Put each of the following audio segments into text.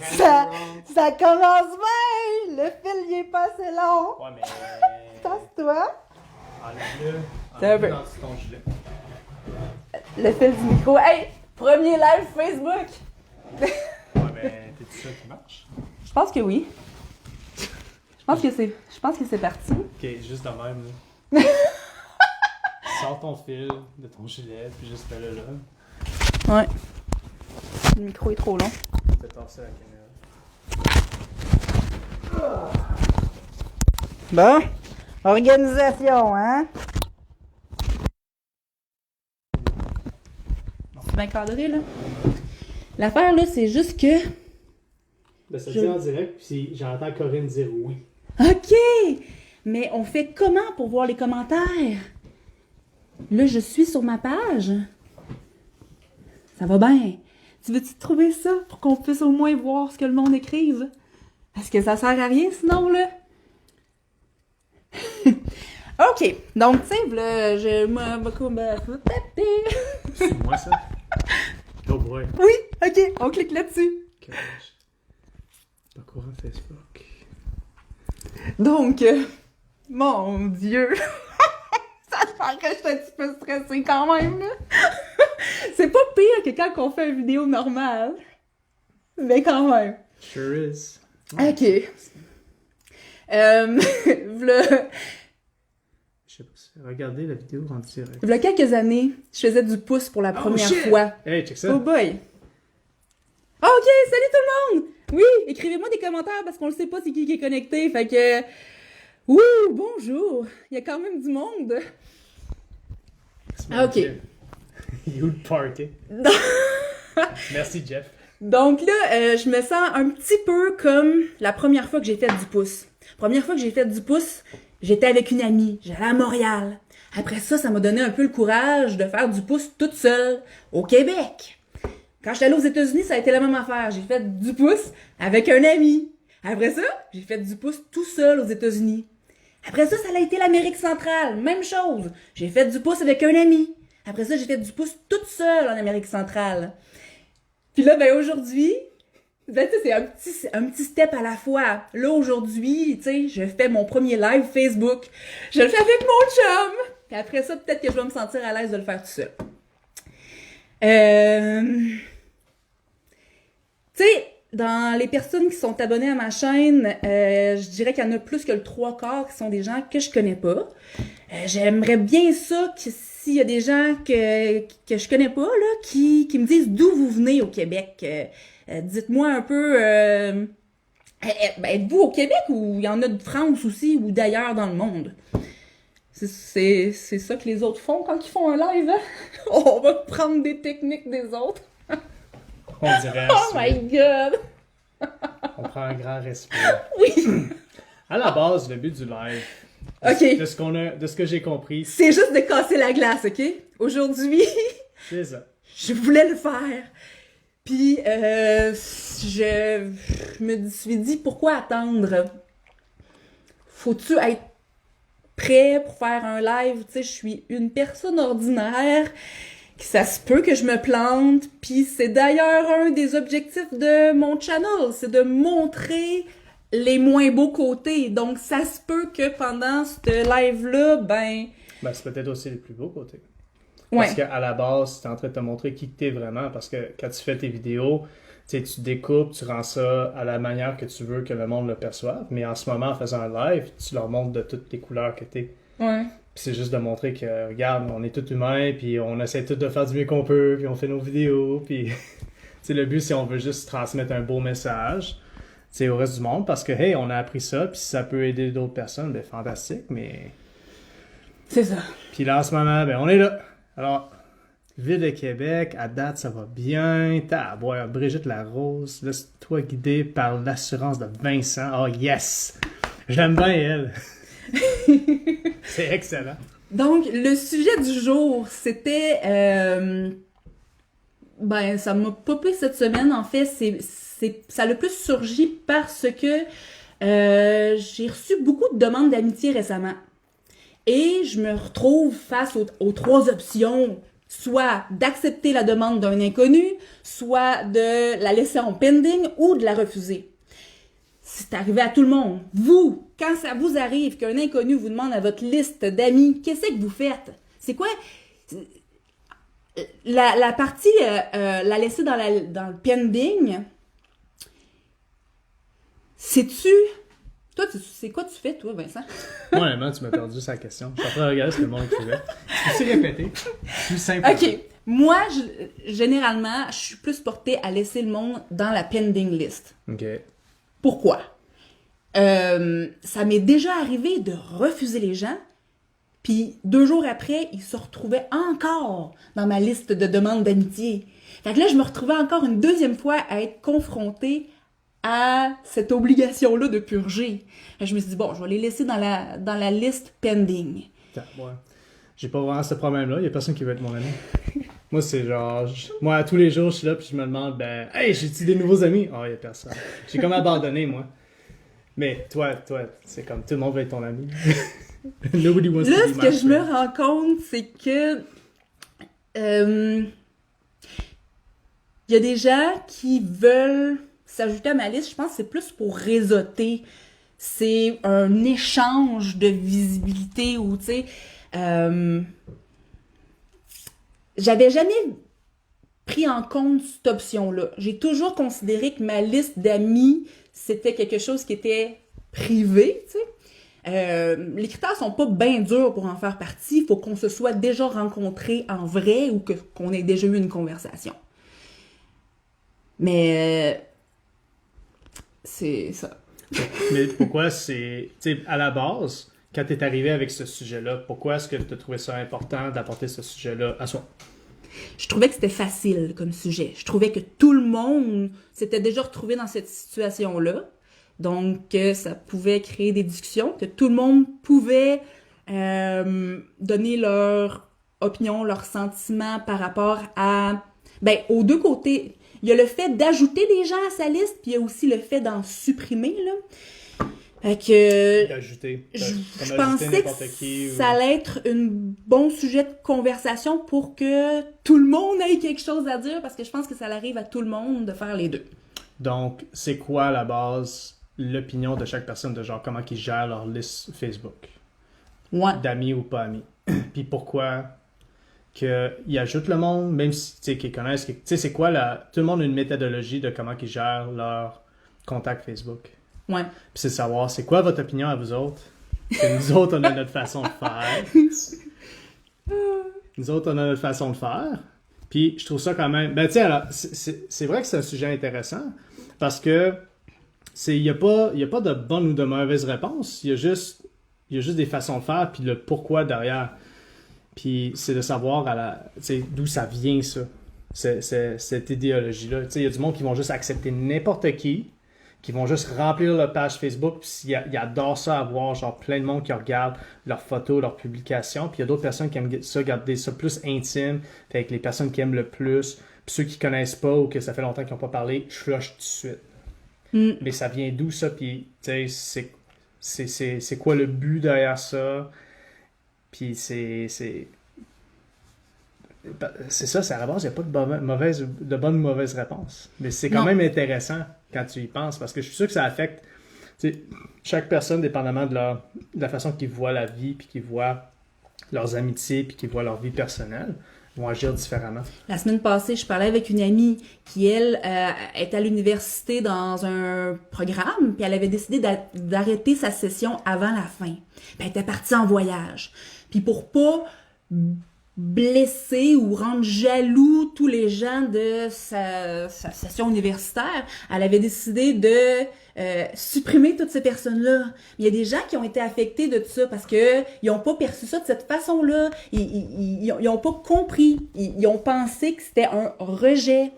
Ça commence bien! Le fil, il est pas assez long. Ouais, mais. Tasse-toi. Enlève-le. C'est un peu. Enlève-le dans ton gilet. Le fil du micro. Hey! Premier live Facebook! Ouais, mais t'es-tu sûr qu'il marche? Je pense que oui. Je pense que c'est parti. Ok, juste de même, là. Sors ton fil de ton gilet, puis juste mets-le là. Ouais. Le micro est trop long. Fais tasser la caméra. Bon. Organisation, hein? C'est bien cadré, là. L'affaire, là, c'est juste que... Ben, ça dit en direct, puis j'entends Corinne dire oui. OK! Mais on fait comment pour voir les commentaires? Là, je suis sur ma page. Ça va bien. Tu veux-tu trouver ça pour qu'on puisse au moins voir ce que le monde écrive? Parce que ça sert à rien sinon, là. OK. Donc, tu sais, là, je me... C'est moi, ça? Oh boy. Oui, OK. On clique là-dessus. Pas courant Facebook. Donc, mon Dieu. Ça fait que je suis un petit peu stressée quand même, là. C'est pas pire que quand on fait une vidéo normale. Mais quand même. Sure is. OK. V'là Je sais pas si regardez la vidéo en direct. quelques années, je faisais du pouce pour la première shit! fois. Hey, check ça. Oh boy. Ah, OK, salut tout le monde! Oui, écrivez-moi des commentaires parce qu'on le sait pas c'est qui est connecté, fait que... Ouh, bonjour! Il y a quand même du monde. Ah, OK. You party. Merci, Jeff. Donc là, je me sens un petit peu comme la première fois que j'ai fait du pouce. Première fois que j'ai fait du pouce, j'étais avec une amie. J'allais à Montréal. Après ça, ça m'a donné un peu le courage de faire du pouce toute seule au Québec. Quand j'étais allée aux États-Unis, ça a été la même affaire. J'ai fait du pouce avec un ami. Après ça, j'ai fait du pouce tout seul aux États-Unis. Après ça, ça a été l'Amérique centrale. Même chose. J'ai fait du pouce avec un ami. Après ça, j'ai fait du pouce toute seule en Amérique centrale. Puis là, ben aujourd'hui, ben tu sais, c'est un petit step à la fois. Là, aujourd'hui, tu sais, je fais mon premier live Facebook. Je le fais avec mon chum. Puis après ça, peut-être que je vais me sentir à l'aise de le faire tout seul. Tu sais, dans les personnes qui sont abonnées à ma chaîne, je dirais qu'il y en a plus que le 3/4 qui sont des gens que je connais pas. J'aimerais bien ça que s'il y a des gens que je connais pas, là, qui me disent d'où vous venez au Québec. Dites-moi un peu, ben, êtes-vous au Québec ou il y en a de France aussi ou d'ailleurs dans le monde? C'est ça que les autres font quand ils font un live, hein? On va prendre des techniques des autres. On dirait. Oh my god! On prend un grand respect. Oui! À la base, le but du live, OK. de ce que j'ai compris, C'est juste de casser la glace, OK? Aujourd'hui, c'est ça. je voulais le faire. Puis, je me suis dit, pourquoi attendre? Faut-tu être prêt pour faire un live? Tu sais, je suis une personne ordinaire. Ça se peut que je me plante. Puis, c'est d'ailleurs un des objectifs de mon channel. C'est de montrer les moins beaux côtés. Donc, ça se peut que pendant ce live-là, ben C'est peut-être aussi les plus beaux côtés. ouais. Parce qu'à la base, tu es en train de te montrer qui t'es vraiment. Parce que quand tu fais tes vidéos, tu découpes, tu rends ça à la manière que tu veux que le monde le perçoive. Mais en ce moment, en faisant un live, tu leur montres de toutes les couleurs que t'es. Ouais. Puis c'est juste de montrer que, regarde, on est tous humains, puis on essaie tous de faire du mieux qu'on peut, puis on fait nos vidéos. Puis le but, c'est on veut juste transmettre un beau message au reste du monde. Parce que, hey, on a appris ça, puis si ça peut aider d'autres personnes, ben fantastique, mais... C'est ça. Puis là, en ce moment, ben on est là. Alors, Ville de Québec, à date, ça va bien. T'as à boire Brigitte Larose. Laisse-toi guider par l'assurance de Vincent. Oh yes! J'aime bien elle. C'est excellent. Donc, le sujet du jour, c'était... ben, ça m'a popé cette semaine. En fait, ça a le plus surgi parce que j'ai reçu beaucoup de demandes d'amitié récemment. Et je me retrouve face aux trois options. soit d'accepter la demande d'un inconnu, soit de la laisser en pending ou de la refuser. C'est arrivé à tout le monde. Vous, quand ça vous arrive qu'un inconnu vous demande à votre liste d'amis, qu'est-ce que vous faites? C'est quoi? La partie, la laisser dans le pending, sais-tu... Toi, c'est quoi tu fais, toi, Vincent? Moi, honnêtement, tu m'as perdu sa question. Je suis en train de regarder ce que le monde écrivait. Tu sais répéter. Plus simple. OK. Moi, généralement, je suis plus portée à laisser le monde dans la pending list. OK. Pourquoi? Ça m'est déjà arrivé de refuser les gens, puis 2 jours après, ils se retrouvaient encore dans ma liste de demandes d'amitié. Fait que là, je me retrouvais encore une deuxième fois à être confrontée à cette obligation-là de purger. Je me suis dit, bon, je vais les laisser dans la liste pending. Ouais. J'ai pas vraiment ce problème-là. Il y a personne qui veut être mon ami. Moi, c'est genre... Moi, tous les jours, je suis là puis je me demande, hey, j'ai-tu des nouveaux amis? Oh, il y a personne. J'ai comme abandonné, moi. Mais toi, c'est comme tout le monde veut être ton ami. Nobody wants là, to be ce my que je me friend. rends compte, c'est que il y a des gens qui veulent s'ajouter à ma liste. Je pense que c'est plus pour réseauter. C'est un échange de visibilité ou, tu sais... j'avais jamais pris en compte cette option-là. J'ai toujours considéré que ma liste d'amis, c'était quelque chose qui était privé, tu sais. Les critères sont pas bien durs pour en faire partie. Il faut qu'on se soit déjà rencontrés en vrai ou qu'on ait déjà eu une conversation. Mais c'est ça. Mais pourquoi c'est... Tu sais, à la base, quand t'es arrivé avec ce sujet-là, pourquoi est-ce que tu as trouvé ça important d'apporter ce sujet-là à soi? Je trouvais que c'était facile comme sujet. Je trouvais que tout le monde s'était déjà retrouvé dans cette situation-là. Donc, ça pouvait créer des discussions, que tout le monde pouvait donner leur opinion, leurs sentiments par rapport à... aux deux côtés. Il y a le fait d'ajouter des gens à sa liste, puis il y a aussi le fait d'en supprimer, là. Fait que... D'ajouter. Je pensais que ça allait être un bon sujet de conversation pour que tout le monde ait quelque chose à dire, parce que je pense que ça arrive à tout le monde de faire les deux. Donc, c'est quoi à la base l'opinion de chaque personne de genre comment ils gèrent leur liste Facebook? Ouais. D'amis ou pas amis. Puis pourquoi qu'ils ajoutent le monde, même si, tu sais, qu'ils connaissent... Tu sais, c'est quoi tout le monde a une méthodologie de comment ils gèrent leur contact Facebook. Ouais. Puis c'est de savoir, c'est quoi votre opinion à vous autres? Que nous autres, on a notre façon de faire. Nous autres, on a notre façon de faire. Puis je trouve ça quand même... tu sais, alors, c'est vrai que c'est un sujet intéressant parce que il n'y a pas de bonne ou de mauvaise réponse. Il y a juste des façons de faire puis le pourquoi derrière. Puis c'est de savoir d'où ça vient, ça. Cette idéologie-là. Tu sais, il y a du monde qui vont juste accepter n'importe qui vont juste remplir leur page Facebook, puis ils adorent ça, avoir genre plein de monde qui regarde leurs photos, leurs publications, puis il y a d'autres personnes qui aiment ça, garder ça plus intime, fait avec les personnes qui aiment le plus, puis ceux qui connaissent pas ou que ça fait longtemps qu'ils n'ont pas parlé, je flush tout de suite. Mais ça vient d'où ça, puis tu sais, c'est quoi le but derrière ça, puis c'est ça, à la base, il n'y a pas de bonne ou mauvaise réponse. Mais c'est quand même intéressant quand tu y penses, parce que je suis sûr que ça affecte chaque personne, dépendamment de la façon qu'ils voient la vie, puis qu'ils voient leurs amitiés, puis qu'ils voient leur vie personnelle, vont agir différemment. La semaine passée, je parlais avec une amie qui, elle, est à l'université dans un programme, puis elle avait décidé d'arrêter sa session avant la fin. Puis elle était partie en voyage. Puis pour pas blesser ou rendre jaloux tous les gens de sa session universitaire, elle avait décidé de supprimer toutes ces personnes-là. Il y a des gens qui ont été affectés de tout ça parce que ils ont pas perçu ça de cette façon-là. Ils ont pas compris. Ils ont pensé que c'était un rejet.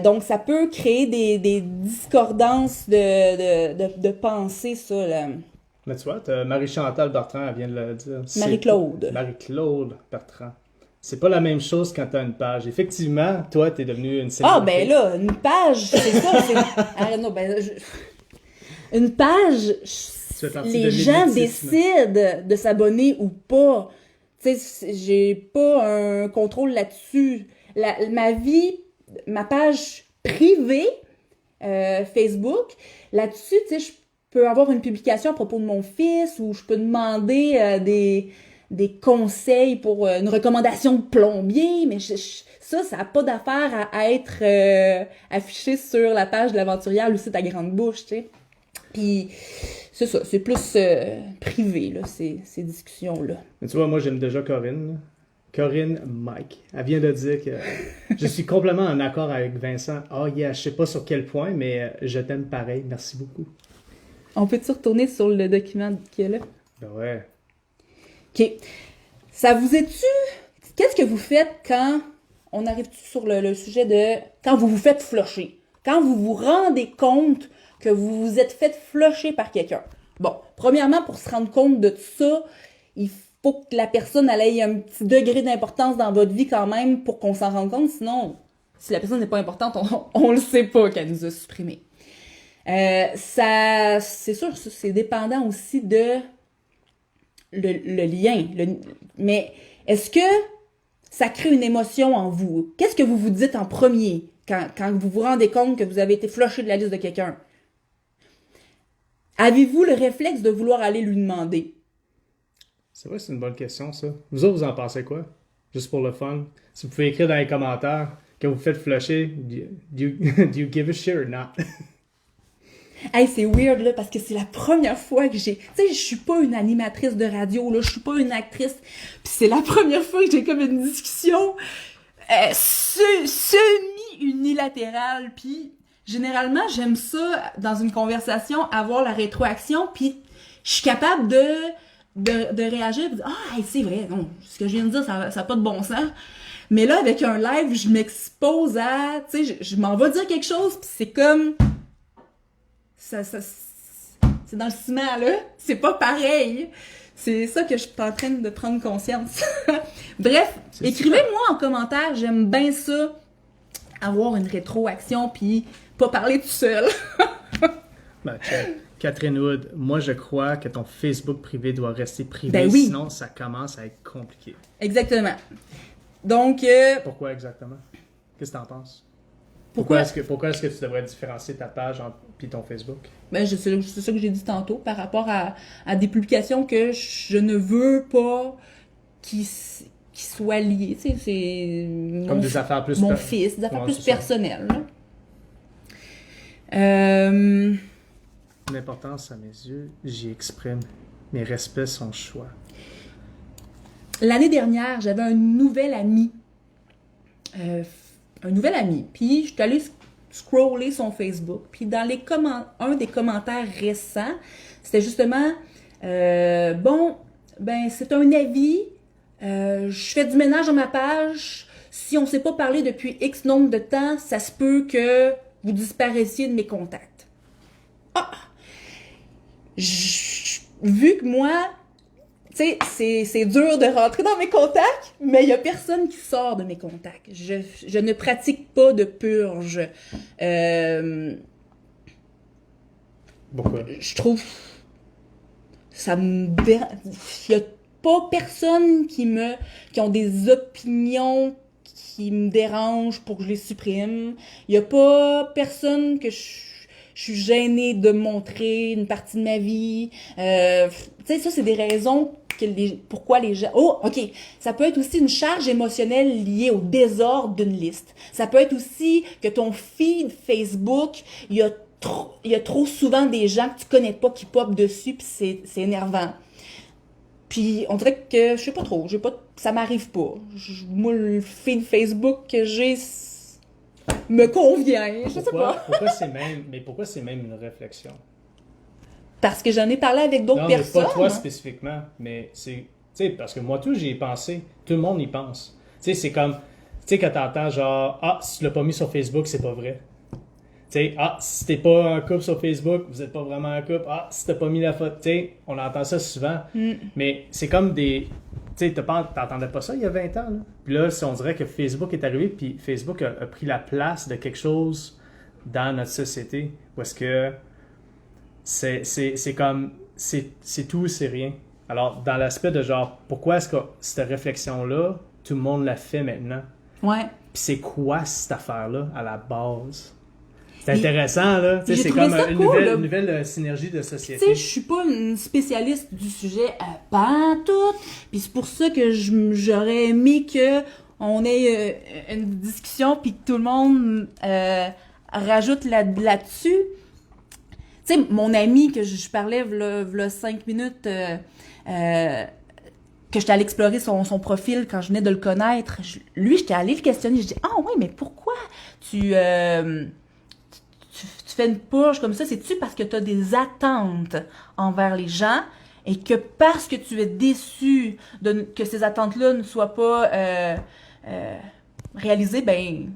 Donc, ça peut créer des discordances de pensée, ça, là. Mais tu vois, Marie-Chantal Bertrand, elle vient de le dire. Marie-Claude. Marie-Claude Bertrand. C'est pas la même chose quand t'as une page. Effectivement, toi, t'es devenue une célébrité. Ah, ben là, une page, c'est ça. Une page, les gens décident de s'abonner ou pas. Tu tu sais, j'ai pas un contrôle là-dessus. Ma vie, ma page privée, Facebook, là-dessus, tu sais, je peux avoir une publication à propos de mon fils ou je peux demander des conseils pour une recommandation de plombier, mais ça n'a pas d'affaire à être affiché sur la page de l'aventurière ou site à grande bouche, tu sais. Puis c'est ça, c'est plus privé, là, ces discussions-là. Mais tu vois, moi, j'aime déjà Corinne. Là. Corinne Mike. Elle vient de dire que je suis complètement en accord avec Vincent. Oh yeah, je sais pas sur quel point, mais je t'aime pareil. Merci beaucoup. On peut-tu retourner sur le document qu'il y a là? Ben ouais. OK. Ça vous est-tu... Qu'est-ce que vous faites quand... On arrive-tu sur le sujet de... Quand vous vous faites flusher. Quand vous vous rendez compte que vous vous êtes fait flusher par quelqu'un. Bon, premièrement, pour se rendre compte de ça, il faut que la personne elle ait un petit degré d'importance dans votre vie quand même pour qu'on s'en rende compte. Sinon, si la personne n'est pas importante, on le sait pas qu'elle nous a supprimés. Ça, c'est sûr, c'est dépendant aussi de le lien. Mais est-ce que ça crée une émotion en vous? Qu'est-ce que vous vous dites en premier quand vous vous rendez compte que vous avez été flushé de la liste de quelqu'un? Avez-vous le réflexe de vouloir aller lui demander? C'est vrai, c'est une bonne question, ça. Vous autres, vous en pensez quoi? Juste pour le fun. Si vous pouvez écrire dans les commentaires que vous faites flusher, do you give a shit or not? Hey, c'est weird, là, parce que c'est la première fois que j'ai... Tu sais, je suis pas une animatrice de radio, là, je suis pas une actrice, pis c'est la première fois que j'ai comme une discussion semi-unilatérale, puis généralement, j'aime ça, dans une conversation, avoir la rétroaction, puis je suis capable de réagir, de dire « Ah, hey, c'est vrai, non, ce que je viens de dire, ça a pas de bon sens. » Mais là, avec un live, je m'expose à... Tu sais, je m'en vais dire quelque chose, puis c'est comme... c'est dans le ciment, là. C'est pas pareil. C'est ça que je suis en train de prendre conscience. Bref, écrivez-moi en commentaire. J'aime bien ça. Avoir une rétroaction puis pas parler tout seul. Ben, Catherine Wood, moi je crois que ton Facebook privé doit rester privé. Ben oui. Sinon ça commence à être compliqué. Exactement. Donc... Pourquoi exactement? Qu'est-ce que t'en penses? Pourquoi est-ce que tu devrais différencier ta page puis ton Facebook? Ben, c'est ça que j'ai dit tantôt par rapport à des publications que je ne veux pas qui soient liées. Tu sais, c'est comme des affaires plus... Mon fils, des affaires plus personnelles. L'importance à mes yeux, j'y exprime. Mes respects sont choix. L'année dernière, j'avais un nouvel ami. Puis je suis allée scroller son Facebook. Puis dans un des commentaires récents, c'était justement bon, ben c'est un avis. Je fais du ménage dans ma page. Si on s'est pas parlé depuis X nombre de temps, ça se peut que vous disparaissiez de mes contacts. Ah! Vu que moi, tu sais, c'est dur de rentrer dans mes contacts, mais il y a personne qui sort de mes contacts. Je ne pratique pas de purge. Pourquoi? Je trouve... Ça me... Il y a pas personne qui ont des opinions qui me dérangent pour que je les supprime. Il y a pas personne que je suis gênée de montrer une partie de ma vie. Tu sais, ça, c'est des raisons pourquoi les gens... Oh, OK. Ça peut être aussi une charge émotionnelle liée au désordre d'une liste. Ça peut être aussi que ton feed Facebook, il y a trop souvent des gens que tu connais pas qui popent dessus, puis c'est énervant. Puis on dirait que, je sais pas trop, ça m'arrive pas. Moi, le feed Facebook que j'ai me convient, je sais pas. Pourquoi c'est même une réflexion? Parce que j'en ai parlé avec d'autres personnes. Non, mais pas toi spécifiquement, mais c'est... Tu sais, parce que moi, j'y ai pensé. Tout le monde y pense. Tu sais, c'est comme... Tu sais, quand t'entends genre, ah, si tu l'as pas mis sur Facebook, c'est pas vrai. Tu sais, ah, si t'es pas un couple sur Facebook, vous êtes pas vraiment un couple. Ah, si t'as pas mis la photo. Tu sais, on entend ça souvent. Mais c'est comme des... Tu sais, t'entendais pas ça il y a 20 ans, là. Puis là, on dirait que Facebook est arrivé, puis Facebook a pris la place de quelque chose dans notre société. Où est-ce que c'est comme... C'est tout, c'est rien. Alors, dans l'aspect de genre, pourquoi est-ce que cette réflexion-là, tout le monde la fait maintenant? Ouais. Puis c'est quoi cette affaire-là à la base? C'est Et- intéressant, là. Tu sais, j'ai c'est trouvé comme ça une cool, nouvelle, là. une nouvelle synergie de Tu société. sais, je suis pas une spécialiste du sujet pas tout. Puis c'est pour ça que j'aurais aimé que on ait une discussion puis que tout le monde rajoute là-dessus. Tu sais, mon ami que je parlais v'là 5 minutes que j'étais allée explorer son profil quand je venais de le connaître, lui, j'étais allée le questionner. Je dis ah ouais, mais pourquoi tu fais une purge comme ça? C'est-tu parce que tu as des attentes envers les gens et que parce que tu es déçu que ces attentes-là ne soient pas réalisées, ben,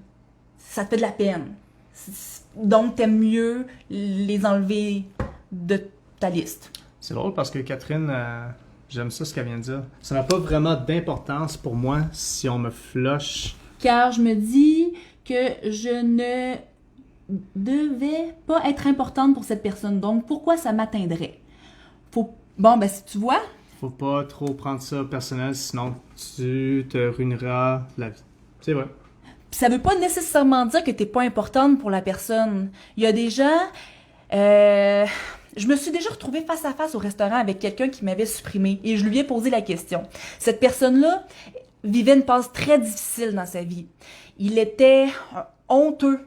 ça te fait de la peine. Donc, t'aimes mieux les enlever de ta liste. C'est drôle parce que Catherine, j'aime ça ce qu'elle vient de dire. Ça n'a pas vraiment d'importance pour moi si on me flush. Car je me dis que je ne devais pas être importante pour cette personne. Donc, pourquoi ça m'atteindrait? Bon, ben, si tu vois, Faut pas trop prendre ça personnel, sinon tu te ruineras la vie. C'est vrai. ça veut pas nécessairement dire que t'es pas importante pour la personne. Il y a des gens... je me suis déjà retrouvée face à face au restaurant avec quelqu'un qui m'avait supprimé et je lui ai posé la question. Cette personne-là vivait une passe très difficile dans sa vie. Il était honteux.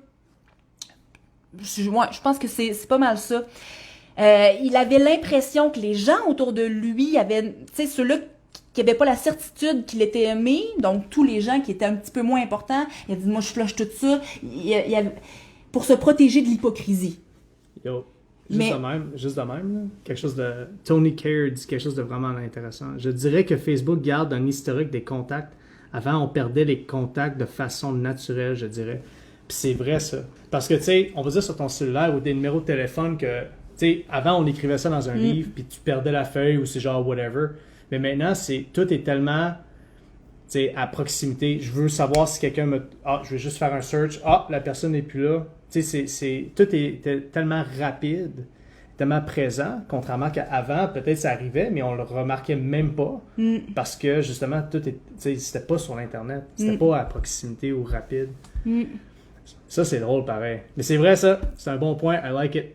Je pense que c'est pas mal ça. Il avait l'impression que les gens autour de lui avaient, tu sais, ceux-là qui n'avaient pas la certitude qu'il était aimé, donc tous les gens qui étaient un petit peu moins importants, il a dit, moi je flush tout ça, pour se protéger de l'hypocrisie. Yo, Mais- juste de même, là, quelque chose de... Tony Care dit quelque chose de vraiment intéressant. Je dirais que Facebook garde un historique des contacts. Avant, on perdait les contacts de façon naturelle, je dirais. Puis c'est vrai, ça. Parce que, tu sais, on va dire sur ton cellulaire ou des numéros de téléphone que, tu sais, avant, on écrivait ça dans un livre, puis tu perdais la feuille ou c'est genre whatever. Mais maintenant, tout est tellement, tu sais, à proximité. Je veux savoir si quelqu'un me... Ah, je vais juste faire un search. Ah, la personne n'est plus là. Tu sais, tout est tellement rapide, tellement présent, contrairement qu'avant, peut-être ça arrivait, mais on le remarquait même pas. Parce que, justement, tout est... Tu sais, c'était pas sur l'Internet. C'était pas à proximité ou rapide. Ça, c'est drôle, pareil. Mais c'est vrai, ça. C'est un bon point. I like it.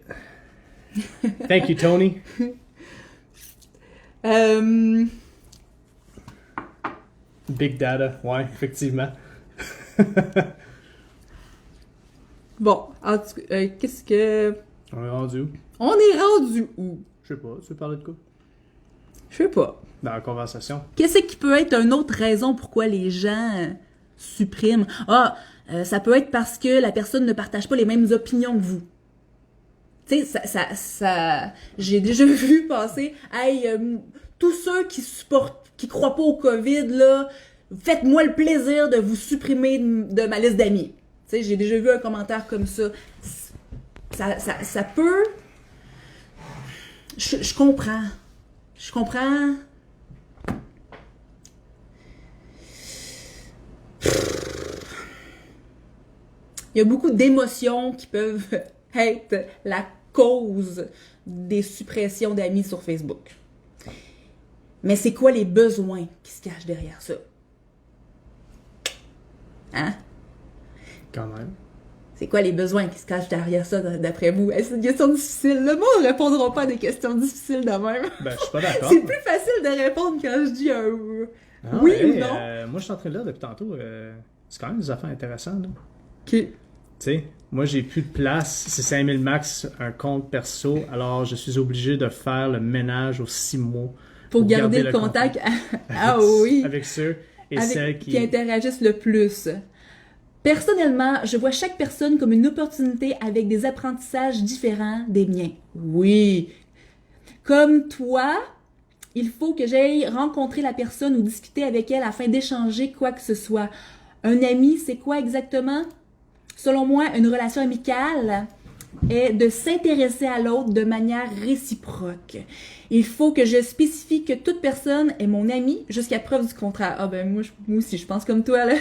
Thank you, Tony. Big data. Ouais, effectivement. Bon, en tout cas, qu'est-ce que... On est rendu où? On est rendu où? Je sais pas. Tu veux parler de quoi? Je sais pas. Dans la conversation. Qu'est-ce qui peut être une autre raison pourquoi les gens suppriment? Ah, ça peut être parce que la personne ne partage pas les mêmes opinions que vous. Tu sais, j'ai déjà vu passer, hey, tous ceux qui croient pas au COVID, là, faites-moi le plaisir de vous supprimer de ma liste d'amis. Tu sais, j'ai déjà vu un commentaire comme ça. Ça peut... Je comprends. Je comprends. Il y a beaucoup d'émotions qui peuvent être la cause des suppressions d'amis sur Facebook. Mais c'est quoi les besoins qui se cachent derrière ça? Hein? Quand même. C'est quoi les besoins qui se cachent derrière ça, d'après vous? C'est une question difficile. Le monde ne répondra pas à des questions difficiles de même. Ben, je suis pas d'accord. C'est plus facile de répondre quand je dis un Ah, oui hey, ou non. moi, je suis en train de lire depuis tantôt. C'est quand même des affaires intéressantes, là. OK. Tu sais, moi, j'ai plus de place. C'est 5000 max, un compte perso. Alors, je suis obligé de faire le ménage aux 6 mois. Pour garder le contact. Ah oui. Avec ceux et Avec- celles qui interagissent le plus. Personnellement, je vois chaque personne comme une opportunité avec des apprentissages différents des miens. Oui. Comme toi, il faut que j'aille rencontrer la personne ou discuter avec elle afin d'échanger quoi que ce soit. Un ami, c'est quoi exactement? Selon moi, une relation amicale est de s'intéresser à l'autre de manière réciproque. Il faut que je spécifie que toute personne est mon ami jusqu'à preuve du contraire. Ah ben moi aussi, je pense comme toi là.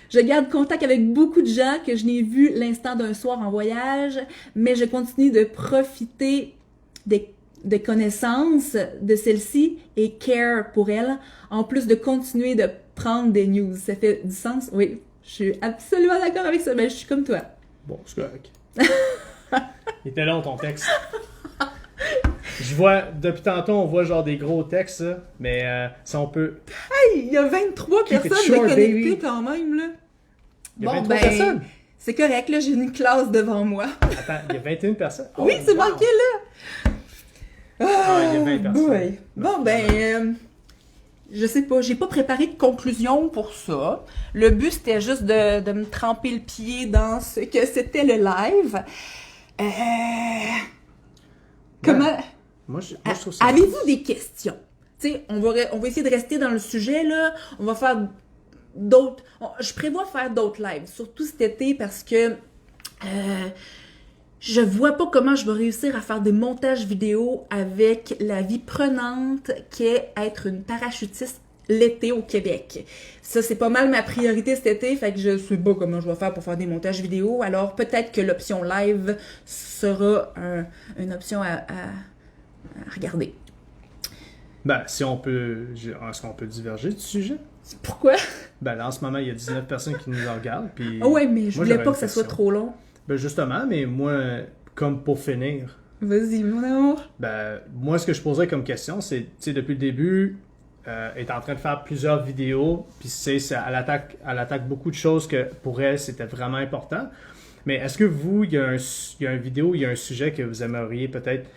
Je garde contact avec beaucoup de gens que je n'ai vus l'instant d'un soir en voyage, mais je continue de profiter des de connaissance de celle-ci et care pour elle, en plus de continuer de prendre des news. Ça fait du sens? Oui, je suis absolument d'accord avec ça, mais je suis comme toi. Bon, c'est correct. Il était long ton texte. Je vois, depuis tantôt, on voit genre des gros textes, là, mais si on peut... Hey, il y a 23 Keep it personnes short, de connectées baby. quand même, là. Il y a 23 personnes. C'est correct, là, j'ai une classe devant moi. Attends, il y a 21 personnes. Oui, Oh, c'est wow. marqué là. Ah, il y a 20 personnes. Boy. Bon, je sais pas, j'ai pas préparé de conclusion pour ça. Le but, c'était juste de me tremper le pied dans ce que c'était le live. Comment... Moi, je trouve ça... Avez-vous des questions? Tu sais, on va essayer de rester dans le sujet, là. On va faire d'autres... Je prévois faire d'autres lives, surtout cet été, parce que je vois pas comment je vais réussir à faire des montages vidéo avec la vie prenante qu'est être une parachutiste l'été au Québec. Ça, c'est pas mal ma priorité cet été, fait que je sais pas comment je vais faire pour faire des montages vidéo. Alors, peut-être que l'option live sera une option à regarder. Ben, si on peut... Est-ce qu'on peut diverger du sujet? Pourquoi? Ben, là, en ce moment, il y a 19 personnes qui nous regardent, puis... Ah ouais, mais je moi, voulais j'aurais pas une que ça soit question. trop long. Ben, justement, mais moi, comme pour finir... Vas-y, mon amour. Ben, moi, ce que je poserais comme question, c'est, tu sais, depuis le début, est en train de faire plusieurs vidéos, puis elle attaque beaucoup de choses que pour elle, c'était vraiment important. Mais est-ce que vous, il y a une vidéo, il y a un sujet que vous aimeriez peut-être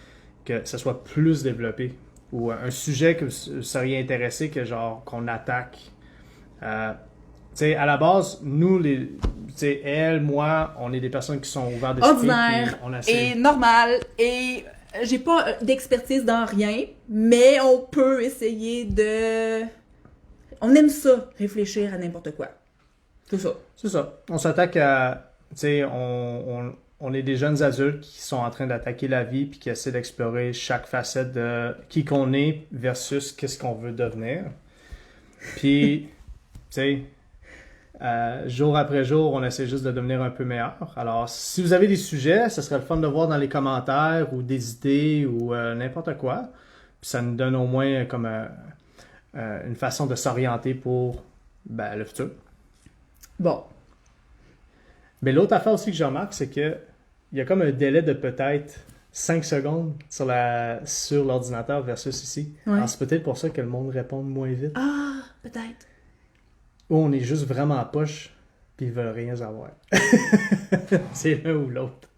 que ça soit plus développé? Ou un sujet que vous seriez intéressé que, genre, qu'on attaque? Tu sais, à la base, nous, tu sais, elle, moi, on est des personnes qui sont ouvertes d'esprit. Ordinaire puis on essaie... et normal, et j'ai pas d'expertise dans rien, mais on peut essayer de... On aime ça, réfléchir à n'importe quoi. Tout ça. C'est ça. On s'attaque à... Tu sais, on est des jeunes adultes qui sont en train d'attaquer la vie puis qui essaient d'explorer chaque facette de qui qu'on est versus qu'est-ce qu'on veut devenir. Puis, tu sais, jour après jour, on essaie juste de devenir un peu meilleur. Alors, si vous avez des sujets, ce serait le fun de voir dans les commentaires ou des idées ou n'importe quoi. Puis ça nous donne au moins comme une façon de s'orienter pour le futur. Bon. Mais l'autre affaire aussi que je remarque, c'est que il y a comme un délai de peut-être 5 secondes sur l'ordinateur versus ici. Ouais. Alors, c'est peut-être pour ça que le monde répond moins vite. Ah, peut-être. Ou on est juste vraiment à poche, puis ils veulent rien savoir. C'est l'un ou l'autre.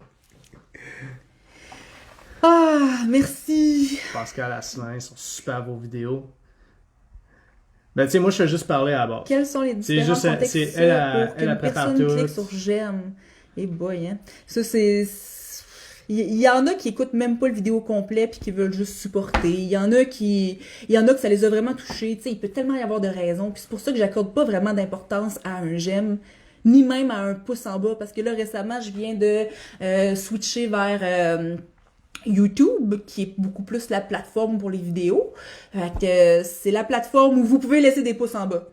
Ah, merci. Pascal Asselin, sont super beaux vidéos. Ben, tu sais, moi, je fais juste parler à la base. Quels sont les différents juste, contextes c'est- ça elle, pour elle qu'une prépare personne tout. clique sur j'aime? Et boy, hein. Ça, c'est... Il y en a qui écoutent même pas le vidéo complet puis qui veulent juste supporter. Il y en a que ça les a vraiment touchés. Tu sais, il peut tellement y avoir de raisons. Puis c'est pour ça que j'accorde pas vraiment d'importance à un j'aime, ni même à un pouce en bas. Parce que là, récemment, je viens de switcher vers YouTube, qui est beaucoup plus la plateforme pour les vidéos. Fait que c'est la plateforme où vous pouvez laisser des pouces en bas.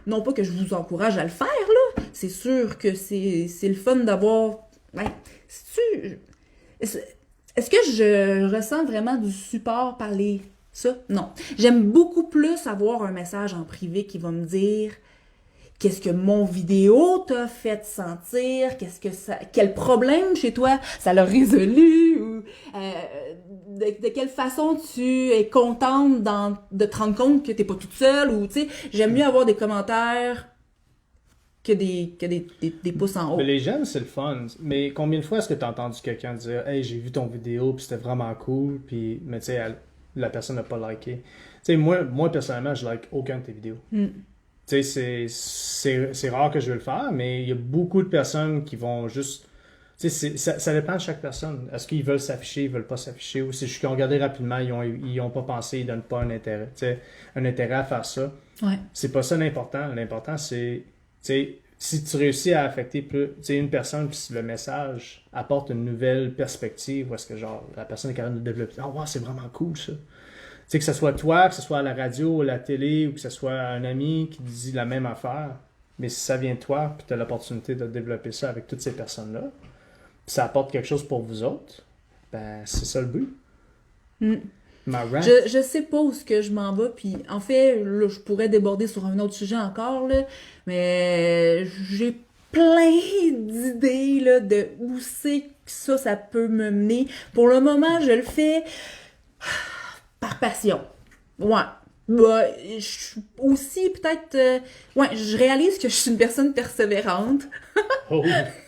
Non pas que je vous encourage à le faire, là. C'est sûr que c'est le fun d'avoir... Ouais, est-ce que je ressens vraiment du support par ça? Non. J'aime beaucoup plus avoir un message en privé qui va me dire qu'est-ce que mon vidéo t'a fait sentir, quel problème chez toi ça l'a résolu, ou de quelle façon tu es contente de te rendre compte que t'es pas toute seule, ou tu sais, j'aime mieux avoir des commentaires que des pouces en haut. Mais les j'aime, c'est le fun. Mais combien de fois est-ce que tu as entendu quelqu'un dire « Hey, j'ai vu ton vidéo, puis c'était vraiment cool, puis... » Mais tu sais, la personne n'a pas liké. Tu sais, moi, personnellement, je like aucun de tes vidéos. Mm. Tu sais, c'est rare que je vais le faire, mais il y a beaucoup de personnes qui vont juste... Tu sais, ça dépend de chaque personne. Est-ce qu'ils veulent s'afficher, ils veulent pas s'afficher, ou c'est juste qu'ils ont regardé rapidement, ils ont pas pensé, ils donnent pas un intérêt. Tu sais, un intérêt à faire ça. Ouais. C'est pas ça l'important. L'important, c'est... Tu sais, si tu réussis à affecter plus, tu sais, une personne, puis si le message apporte une nouvelle perspective, où est-ce que genre la personne est capable de développer, oh wow, c'est vraiment cool ça. Tu sais, que ce soit toi, que ce soit à la radio, à la télé, ou que ce soit un ami qui dit la même affaire, mais si ça vient de toi, puis tu as l'opportunité de développer ça avec toutes ces personnes-là, puis ça apporte quelque chose pour vous autres, ben c'est ça le but. Mm. Ma rant. Je sais pas où ce que je m'en vais, puis en fait, là, je pourrais déborder sur un autre sujet encore, là, mais j'ai plein d'idées, là, de où c'est que ça peut me mener. Pour le moment, je le fais par passion. Ouais. Bah, je suis aussi peut-être... ouais, je réalise que je suis une personne persévérante. Oh.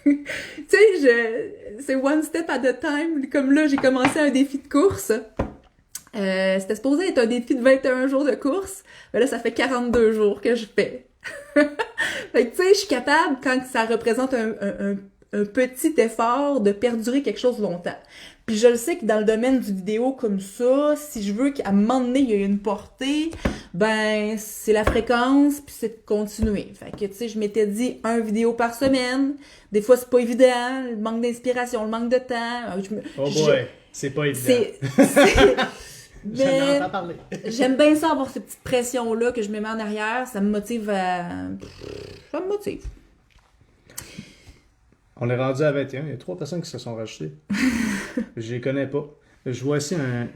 Tu sais, c'est one step at a time. Comme là, j'ai commencé un défi de course. C'était supposé être un défi de 21 jours de course. Mais là, ça fait 42 jours que je fais. Fait que tu sais, je suis capable, quand ça représente un petit effort, de perdurer quelque chose longtemps. Puis je le sais que dans le domaine du vidéo comme ça, si je veux qu'à un moment donné, il y ait une portée, ben, c'est la fréquence, puis c'est de continuer. Fait que, tu sais, je m'étais dit un vidéo par semaine. Des fois, c'est pas évident, le manque d'inspiration, le manque de temps. Oh boy, c'est pas évident. J'en ai Mais entendu parler. j'aime bien ça, avoir cette petite pression-là que je me mets en arrière. Ça me motive à... Ça me motive. On est rendu à 21. Il y a 3 personnes qui se sont rajoutées. Je les connais pas. Je vois ici un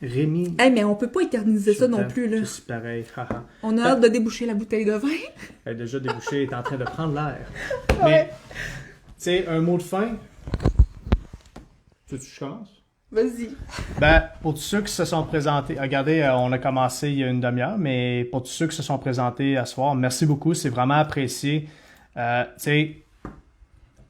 Rémi. Hey, mais on peut pas éterniser ça non plus, là. Je suis pareil. Haha. On a hâte de déboucher la bouteille de vin. Elle est déjà débouchée, elle est en train de prendre l'air. Mais, tu sais, un mot de fin. Tu veux que je commence? Vas-y. Ben, pour tous ceux qui se sont présentés, regardez, on a commencé il y a une demi-heure, mais pour tous ceux qui se sont présentés à ce soir, merci beaucoup, c'est vraiment apprécié. Tu sais,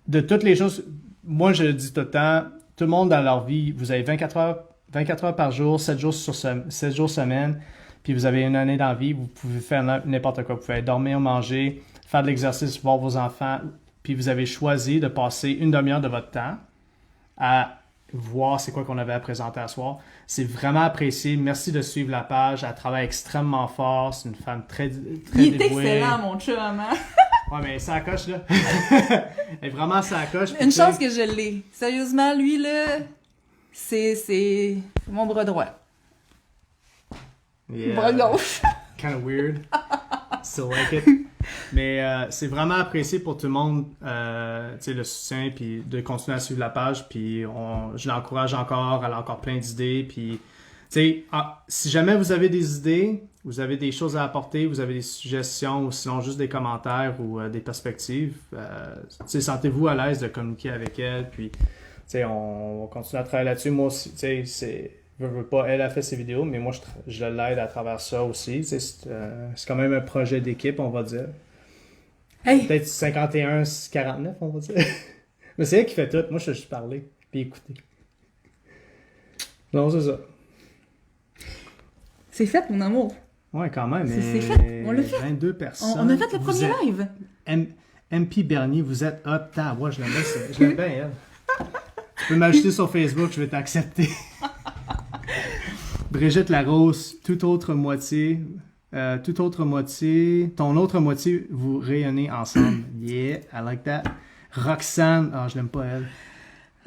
de toutes les choses, moi je le dis tout le temps, tout le monde dans leur vie, vous avez 24 heures par jour, 7 jours semaine, puis vous avez une année dans la vie, vous pouvez faire n'importe quoi. Vous pouvez dormir, manger, faire de l'exercice, voir vos enfants, puis vous avez choisi de passer une demi-heure de votre temps à voir c'est quoi qu'on avait à présenter à soir. C'est vraiment apprécié. Merci de suivre la page. Elle travaille extrêmement fort. C'est une femme très Il est dévouée. excellent, mon chum, hein? Ouais, mais ça coche, là. Elle est vraiment ça coche. Une chance que je l'ai. Sérieusement, lui, là, c'est mon bras droit. Yeah. Bras gauche. Kind of weird. Still like it. Mais c'est vraiment apprécié pour tout le monde, tu sais, le soutien, puis de continuer à suivre la page, puis je l'encourage encore, elle a encore plein d'idées, puis, tu sais, si jamais vous avez des idées, vous avez des choses à apporter, vous avez des suggestions, ou sinon juste des commentaires ou des perspectives, tu sais, sentez-vous à l'aise de communiquer avec elle, puis, tu sais, on va continuer à travailler là-dessus. Moi aussi, tu sais, veux pas, elle a fait ses vidéos, mais moi, je l'aide à travers ça aussi. C'est quand même un projet d'équipe, on va dire. Hey. Peut-être 51-49, on va dire. Mais c'est elle qui fait tout. Moi, je fais juste parler puis écouter. Non, c'est ça. C'est fait, mon amour. Ouais, quand même. C'est fait. On l'a fait. 22 personnes. On a fait le premier live. MP Bernier, vous êtes hot. Ouais, je l'aime bien, je l'aime bien, elle. Tu peux m'ajouter sur Facebook, je vais t'accepter. Brigitte Larose, toute autre moitié, ton autre moitié, vous rayonnez ensemble. Yeah, I like that. Roxane, je l'aime pas elle.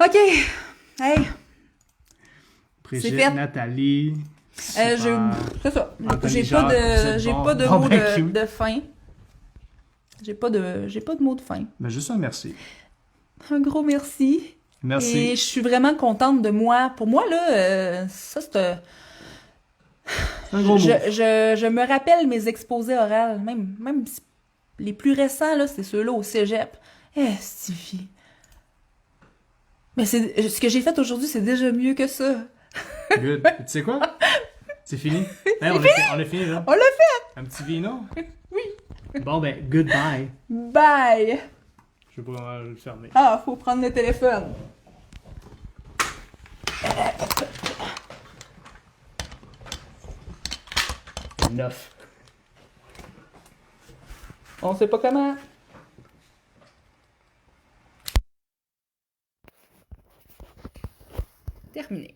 OK. Hey. Brigitte, fait. Nathalie. C'est ça. Anthony J'ai Jacques, pas de bon, mots ben, cute. de fin. J'ai pas de mots de fin. Mais juste un merci. Un gros merci. Merci. Et je suis vraiment contente de moi. Pour moi, là, ça, c'est... un gros mot. Je me rappelle mes exposés oraux, même si les plus récents, là, c'est ceux-là au cégep. Stifi. Mais ce que j'ai fait aujourd'hui, c'est déjà mieux que ça. Good. Tu sais quoi? C'est fini. Hey, on a fini, là. On l'a fait! Un petit vino? Oui. Bon, ben, goodbye. Bye! Je vais pas le fermer. Ah, faut prendre le téléphone. Neuf. On sait pas comment. Terminé.